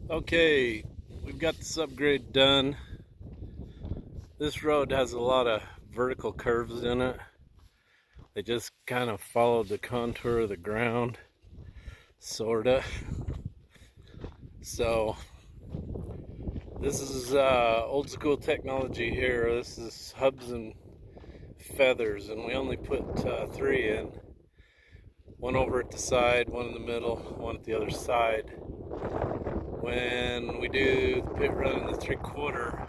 Okay, we've got this upgrade done. This road has a lot of vertical curves in it. They just kind of follow the contour of the ground, sorta. So this is old school technology here. This is hubs and feathers, and we only put 3 in. One over at the side, one in the middle, one at the other side. When we do the pit run in the 3/4,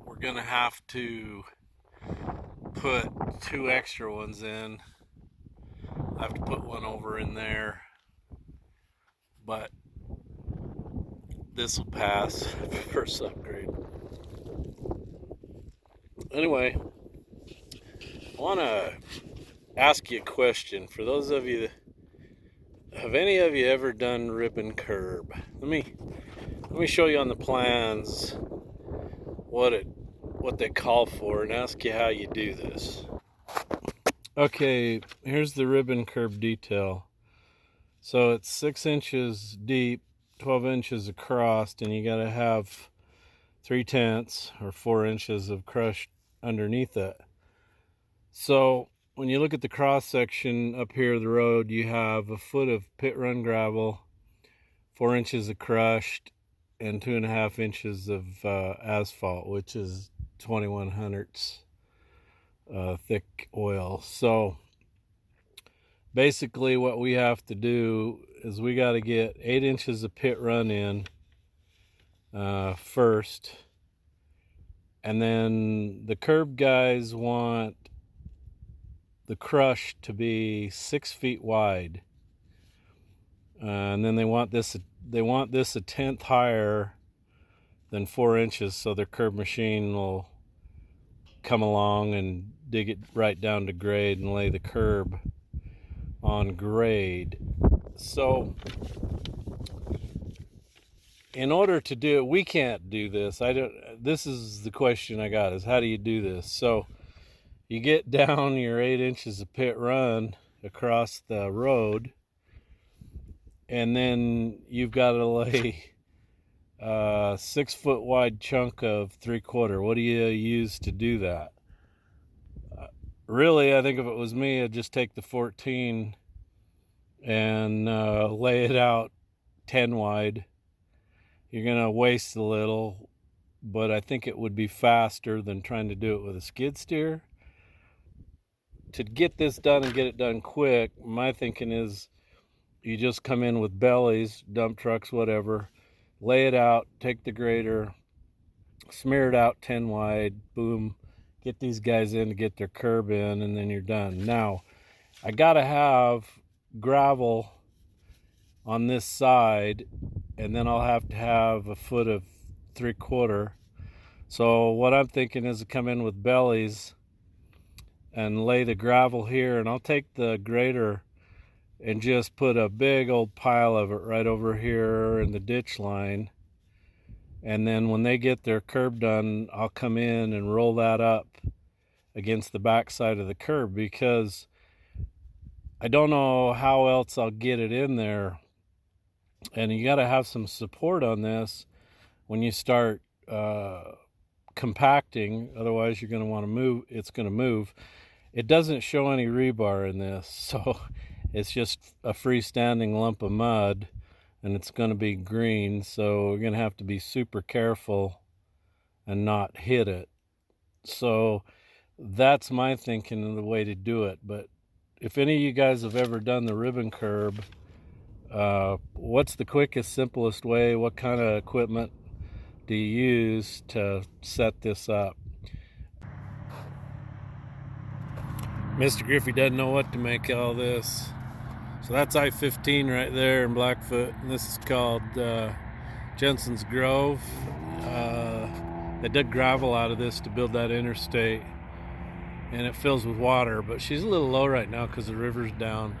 we're gonna have to put 2 extra ones in. I have to put one over in there, but this will pass for first upgrade. Anyway, I want to ask you a question. For those of you, have any of you ever done ribbon curb? Let me show you on the plans what they call for and ask you how you do this. Okay, here's the ribbon curb detail. So it's 6 inches deep, 12 inches across, and you got to have 3/10 or 4 inches of crushed underneath it. So when you look at the cross section up here of the road, you have a foot of pit run gravel, 4 inches of crushed, and 2.5 inches of asphalt, which is 2100ths thick oil. So basically what we have to do is we got to get 8 inches of pit run in first, and then the curb guys want the crush to be 6 feet wide, and then they want this a tenth higher than 4 inches, so their curb machine will come along and dig it right down to grade and lay the curb on grade. So in order to do it, we can't do this. This is the question I got, is how do you do this? So you get down your 8 inches of pit run across the road, and then you've got to lay a 6 foot wide chunk of 3/4. What do you use to do that? Really, I think if it was me, I'd just take the 14 and lay it out 10 wide. You're gonna waste a little, but I think it would be faster than trying to do it with a skid steer. To get this done and get it done quick, my thinking is you just come in with bellies, dump trucks, whatever, lay it out, take the grader, smear it out 10 wide, boom, get these guys in to get their curb in, and then you're done. Now, I gotta have gravel on this side, and then I'll have to have a foot of 3/4. So what I'm thinking is to come in with bellies and lay the gravel here, and I'll take the grader and just put a big old pile of it right over here in the ditch line. And then when they get their curb done, I'll come in and roll that up against the back side of the curb, because I don't know how else I'll get it in there. And you got to have some support on this when you start compacting. Otherwise, you're going to want to move. It's going to move. It doesn't show any rebar in this, so it's just a freestanding lump of mud, and it's going to be green. So we're going to have to be super careful and not hit it. So that's my thinking of the way to do it. But if any of you guys have ever done the ribbon curb, what's the quickest, simplest way? What kind of equipment do you use to set this up? Mr. Griffey doesn't know what to make of all this. So that's I-15 right there in Blackfoot, and this is called Jensen's Grove. They dug gravel out of this to build that interstate, and it fills with water, but she's a little low right now because the river's down.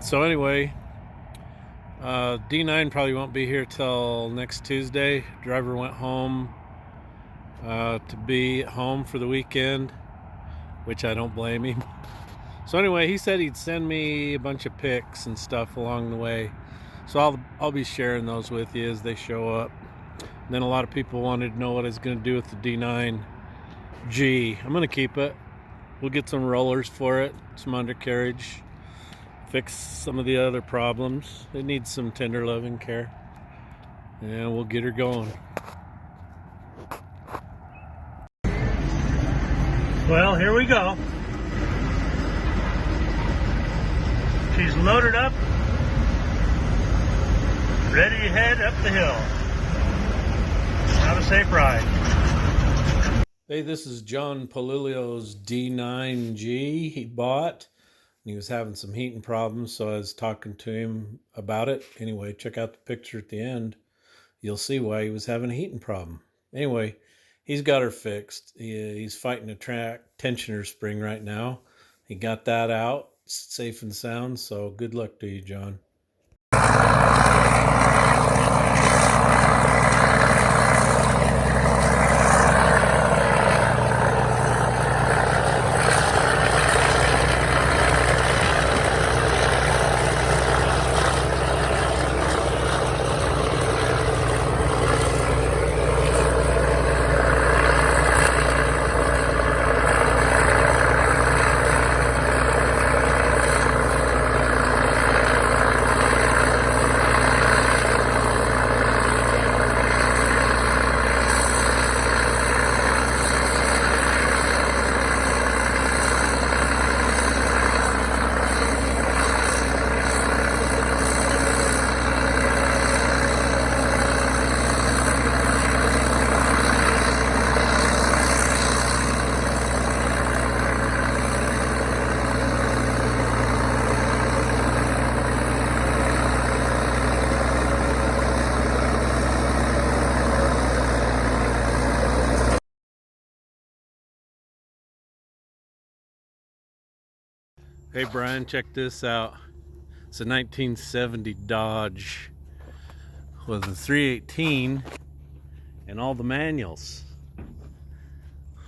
So anyway, D9 probably won't be here till next Tuesday. Driver went home to be at home for the weekend, which I don't blame him. So anyway, he said he'd send me a bunch of pics and stuff along the way. So I'll be sharing those with you as they show up. And then a lot of people wanted to know what I was going to do with the D9G. I'm going to keep it. We'll get some rollers for it, some undercarriage, fix some of the other problems. It needs some tender loving care. And we'll get her going. Well, here we go. She's loaded up, ready to head up the hill. Have a safe ride. Hey, this is John Palilio's D9G he bought. And he was having some heating problems, so I was talking to him about it. Anyway, check out the picture at the end. You'll see why he was having a heating problem. Anyway, he's got her fixed. He's fighting a tensioner spring right now. He got that out, safe and sound, so good luck to you, John. Hey Brian, check this out. It's a 1970 Dodge with a 318 and all the manuals.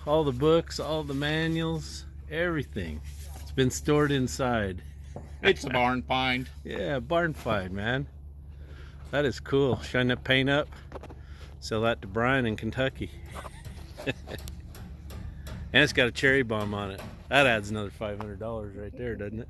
All the books, all the manuals, everything. It's been stored inside. It's a barn find. Yeah, barn find, man. That is cool. Shine that paint up. Sell that to Brian in Kentucky. And it's got a cherry bomb on it. That adds another $500 right there, doesn't it?